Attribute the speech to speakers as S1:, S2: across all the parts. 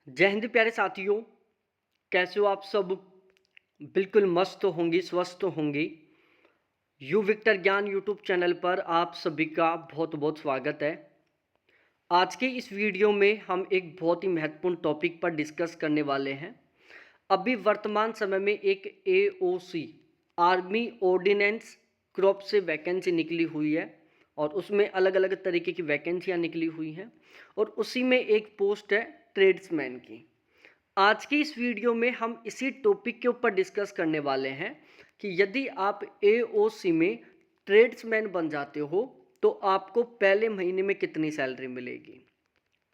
S1: जय हिंद प्यारे साथियों। कैसे हो आप सब? बिल्कुल मस्त होंगी, स्वस्थ होंगी। यू विक्टर ज्ञान यूट्यूब चैनल पर आप सभी का बहुत बहुत स्वागत है। आज के इस वीडियो में हम एक बहुत ही महत्वपूर्ण टॉपिक पर डिस्कस करने वाले हैं। अभी वर्तमान समय में एक एओसी आर्मी ऑर्डिनेंस क्रॉप से वैकेंसी निकली हुई है और उसमें अलग अलग तरीके की वैकेंसियाँ निकली हुई हैं और उसी में एक पोस्ट है ट्रेड्समैन की। आज की इस वीडियो में हम इसी टॉपिक के ऊपर डिस्कस करने वाले हैं कि यदि आप एओसी में ट्रेड्समैन बन जाते हो तो आपको पहले महीने में कितनी सैलरी मिलेगी।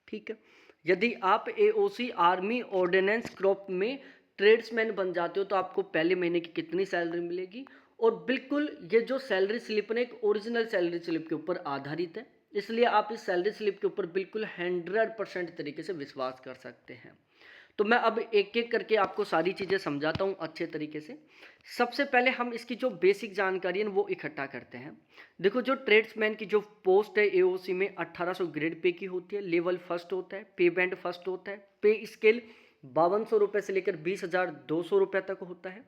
S1: ठीक है, यदि आप एओसी आर्मी ऑर्डिनेंस क्रॉप में ट्रेड्समैन बन जाते हो तो आपको पहले महीने की कितनी सैलरी मिलेगी। और बिल्कुल ये जो सैलरी स्लिप है एक ओरिजिनल सैलरी स्लिप के ऊपर आधारित है, इसलिए आप इस सैलरी स्लिप के ऊपर बिल्कुल 100% तरीके से विश्वास कर सकते हैं। तो मैं अब एक एक करके आपको सारी चीज़ें समझाता हूँ अच्छे तरीके से। सबसे पहले हम इसकी जो बेसिक जानकारी है वो इकट्ठा करते हैं। देखो, जो ट्रेड्समैन की जो पोस्ट है एओसी में 1800 ग्रेड पे की होती है, लेवल फर्स्ट होता है, पे बैंड फर्स्ट होता है, पे स्केल 5200 रुपये से लेकर 20,200 रुपये तक होता है।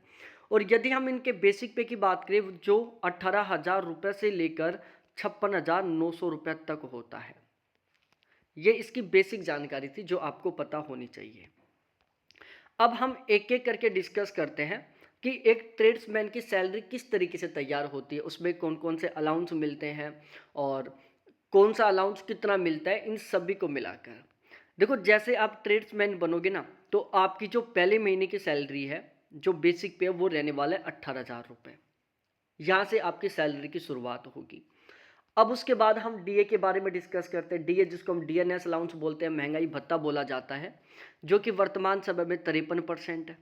S1: और यदि हम इनके बेसिक पे की बात करें जो 18,000 रुपये से लेकर 56,900 रुपये तक होता है। ये इसकी बेसिक जानकारी थी जो आपको पता होनी चाहिए। अब हम एक एक करके डिस्कस करते हैं कि एक ट्रेड्समैन की सैलरी किस तरीके से तैयार होती है, उसमें कौन कौन से अलाउंस मिलते हैं और कौन सा अलाउंस कितना मिलता है, इन सभी को मिलाकर। देखो, जैसे आप ट्रेड्समैन बनोगे ना तो आपकी जो पहले महीने की सैलरी है जो बेसिक पे है वो रहने वाला है 18,000 रुपये। यहाँ से आपकी सैलरी की शुरुआत होगी। अब उसके बाद हम डीए के बारे में डिस्कस करते हैं। डीए जिसको हम डीएनएस अलाउंस बोलते हैं, महंगाई भत्ता बोला जाता है, जो कि वर्तमान समय में 53% है।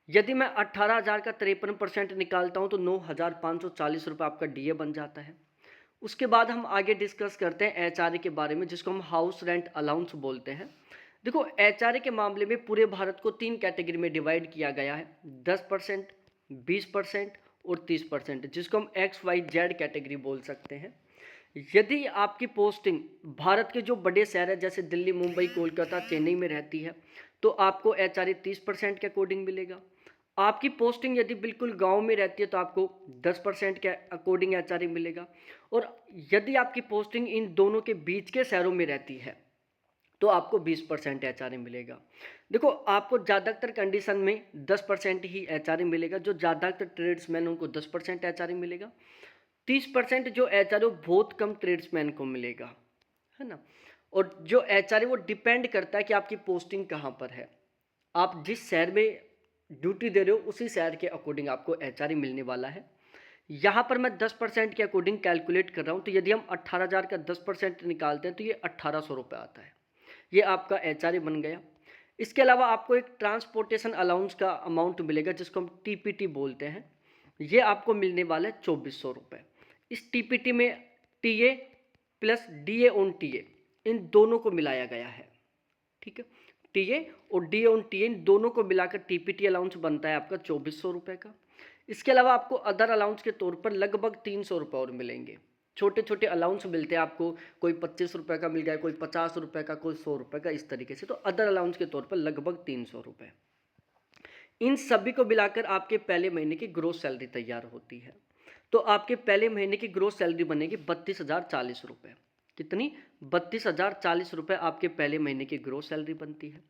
S1: यदि मैं 18,000 का 53% निकालता हूं तो 9,540 रुपये आपका डीए बन जाता है। उसके बाद हम आगे डिस्कस करते हैं एचआरए के बारे में, जिसको हम हाउस रेंट अलाउंस बोलते हैं। देखो, एचआरए के मामले में पूरे भारत को 3 कैटेगरी में डिवाइड किया गया है, 10%, 20% और 30%, जिसको हम XYZ कैटेगरी बोल सकते हैं। यदि आपकी पोस्टिंग भारत के जो बड़े शहर है जैसे दिल्ली, मुंबई, कोलकाता, चेन्नई में रहती है तो आपको एचआरए 30% के अकॉर्डिंग मिलेगा। आपकी पोस्टिंग यदि बिल्कुल गांव में रहती है तो आपको 10% के अकॉर्डिंग एचआरए मिलेगा। और यदि आपकी पोस्टिंग इन दोनों के बीच के शहरों में रहती है तो आपको 20% एचआरए मिलेगा। देखो, आपको ज़्यादातर कंडीशन में 10% ही एचआरए मिलेगा। जो ज़्यादातर ट्रेड्समैन उनको 10% एचआरए मिलेगा। 30% जो एचआरए वो बहुत कम ट्रेड्समैन को मिलेगा, है ना। और जो एचआरए वो डिपेंड करता है कि आपकी पोस्टिंग कहाँ पर है। आप जिस शहर में ड्यूटी दे रहे हो उसी शहर के अकॉर्डिंग आपको एचआरए मिलने वाला है। यहाँ पर मैं 10% के अकॉर्डिंग कैलकुलेट कर रहा हूँ, तो यदि हम 18,000 का 10% निकालते हैं तो ये 1,800 रुपये आता है। ये आपका एचआरए बन गया। इसके अलावा आपको एक ट्रांसपोर्टेशन अलाउंस का अमाउंट मिलेगा जिसको हम टीपीटी बोलते हैं। ये आपको मिलने वाला है 2,400 रुपये। इस टीपीटी में TA plus DA on TA इन दोनों को मिलाया गया है। ठीक है, टीए और डीए ऑन टीए इन दोनों को मिलाकर टीपीटी अलाउंस बनता है आपका 2,400 रुपये का। इसके अलावा आपको अदर अलाउंस के तौर पर लगभग 300 रुपये और मिलेंगे। छोटे छोटे अलाउंस मिलते हैं आपको, कोई 25 रुपये का मिल गया, कोई 50 रुपये का, कोई 100 रुपये का, इस तरीके से। तो अदर अलाउंस के तौर पर लगभग 300 रुपये। इन सभी को मिलाकर आपके पहले महीने की ग्रोस सैलरी तैयार होती है। तो आपके पहले महीने की ग्रोस सैलरी बनेगी 32,040 रुपये। कितनी? 32,040 रुपये आपके पहले महीने की ग्रोस सैलरी बनती है।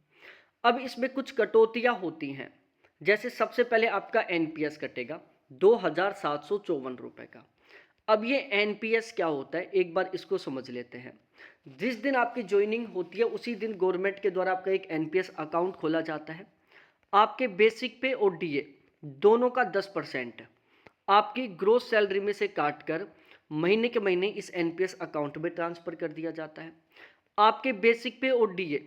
S1: अब इसमें कुछ कटौतियाँ होती हैं। जैसे सबसे पहले आपका एनपीएस कटेगा 2,754 रुपये का। अब ये एनपीएस क्या होता है, एक बार इसको समझ लेते हैं। जिस दिन आपकी ज्वाइनिंग होती है उसी दिन गवर्नमेंट के द्वारा आपका एक एनपीएस अकाउंट खोला जाता है। आपके बेसिक पे और डीए दोनों का 10% आपकी ग्रोस सैलरी में से काट कर महीने के महीने इस एनपीएस अकाउंट में ट्रांसफर कर दिया जाता है। आपके बेसिक पे और डीए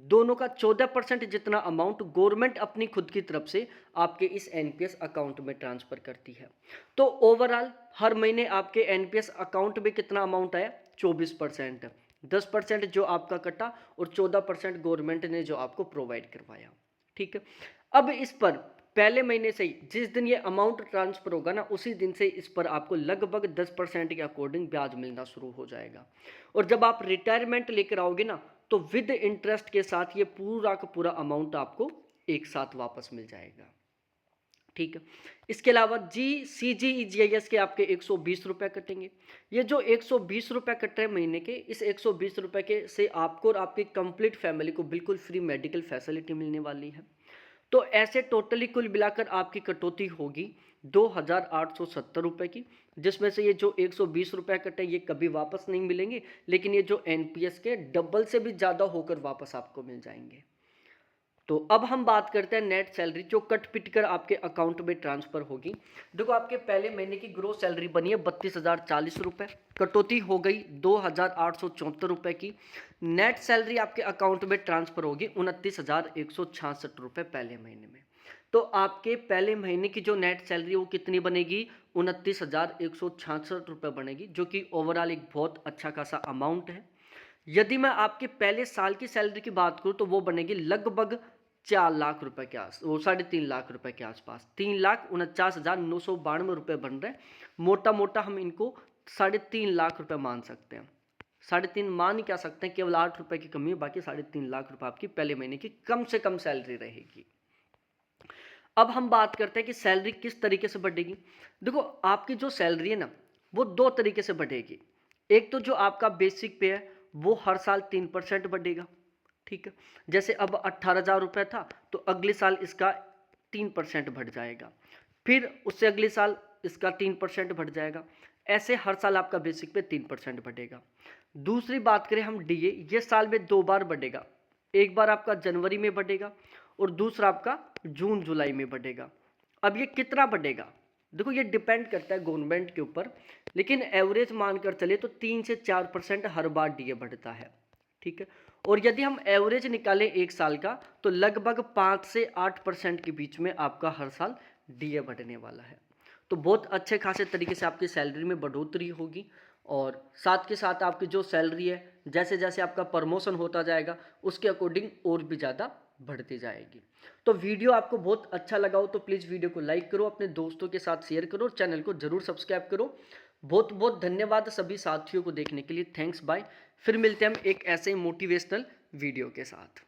S1: दोनों का 14% जितना अमाउंट गवर्नमेंट अपनी खुद की तरफ से आपके इस एनपीएस अकाउंट में ट्रांसफर करती है। तो ओवरऑल हर महीने आपके एनपीएस अकाउंट में कितना अमाउंट आया? 24%। 10% जो आपका कटा और 14% गवर्नमेंट ने जो आपको प्रोवाइड करवाया। ठीक है, अब इस पर पहले महीने से ही जिस दिन ये अमाउंट ट्रांसफर होगा ना उसी दिन से इस पर आपको लगभग 10% के अकॉर्डिंग ब्याज मिलना शुरू हो जाएगा। और जब आप रिटायरमेंट लेकर आओगे ना तो विद इंटरेस्ट के साथ ये पूरा का पूरा अमाउंट आपको एक साथ वापस मिल जाएगा। ठीक है, इसके अलावा CGEGIS के आपके 120 रुपये कटेंगे। ये जो 120 रुपये कट रहे हैं महीने के, इस 120 रुपये के से आपको और आपकी कंप्लीट फैमिली को बिल्कुल फ्री मेडिकल फैसिलिटी मिलने वाली है। तो ऐसे टोटली कुल मिलाकर आपकी कटौती होगी 2,870 रुपये की, जिसमें से ये जो 120 रुपये कटे ये कभी वापस नहीं मिलेंगे, लेकिन ये जो NPS के डबल से भी ज़्यादा होकर वापस आपको मिल जाएंगे। तो अब हम बात करते हैं नेट सैलरी जो कट पिट कर आपके अकाउंट में ट्रांसफर होगी। देखो, आपके पहले महीने की ग्रोस सैलरी बनी है 32,040 रुपये, कटौती हो गई 2,874 रुपये की। नेट सैलरी आपके अकाउंट में ट्रांसफर होगी 29,166 रुपये पहले महीने में। तो आपके पहले महीने की जो नेट सैलरी वो कितनी बनेगी? 29,166 रुपये बनेगी, जो कि ओवरऑल एक बहुत अच्छा खासा अमाउंट है। यदि मैं आपके पहले साल की सैलरी की बात करूँ तो वो बनेगी लगभग 4 लाख रुपए के आस, वो 3.5 लाख रुपए के आसपास, 3,49,992 रुपये बन रहे हैं। मोटा मोटा हम इनको 3.5 लाख रुपए मान सकते हैं। 3.5 मान ही क्या सकते हैं, केवल 8 रुपए की कमी है, बाकी 3.5 लाख रुपए आपकी पहले महीने की कम से कम सैलरी रहेगी। अब हम बात करते हैं कि सैलरी किस तरीके से बढ़ेगी। देखो, आपकी जो सैलरी है ना वो 2 तरीके से बढ़ेगी। एक तो जो आपका बेसिक पे है वो हर साल 3% बढ़ेगा। ठीक है, जैसे अब 18,000 रुपये था तो अगले साल इसका 3% बढ़ जाएगा, फिर उससे अगले साल इसका 3% बढ़ जाएगा। ऐसे हर साल आपका बेसिक पे 3% बढ़ेगा। दूसरी बात करें हम DA, ये साल में 2 बार बढ़ेगा। एक बार आपका जनवरी में बढ़ेगा और दूसरा आपका जून जुलाई में बढ़ेगा। अब ये कितना बढ़ेगा, देखो ये डिपेंड करता है गवर्नमेंट के ऊपर, लेकिन एवरेज मानकर चले तो 3 से 4% हर बार DA बढ़ता है। ठीक है, और यदि हम एवरेज निकालें एक साल का तो लगभग 5 से 8% के बीच में आपका हर साल DA बढ़ने वाला है। तो बहुत अच्छे खासे तरीके से आपकी सैलरी में बढ़ोतरी होगी, और साथ के साथ आपकी जो सैलरी है जैसे जैसे आपका प्रमोशन होता जाएगा उसके अकॉर्डिंग और भी ज़्यादा बढ़ती जाएगी। तो वीडियो आपको बहुत अच्छा लगा हो तो प्लीज़ वीडियो को लाइक करो, अपने दोस्तों के साथ शेयर करो, चैनल को ज़रूर सब्सक्राइब करो। बहुत बहुत धन्यवाद सभी साथियों को देखने के लिए, थैंक्स बाय। फिर मिलते हैं हम एक ऐसे मोटिवेशनल वीडियो के साथ।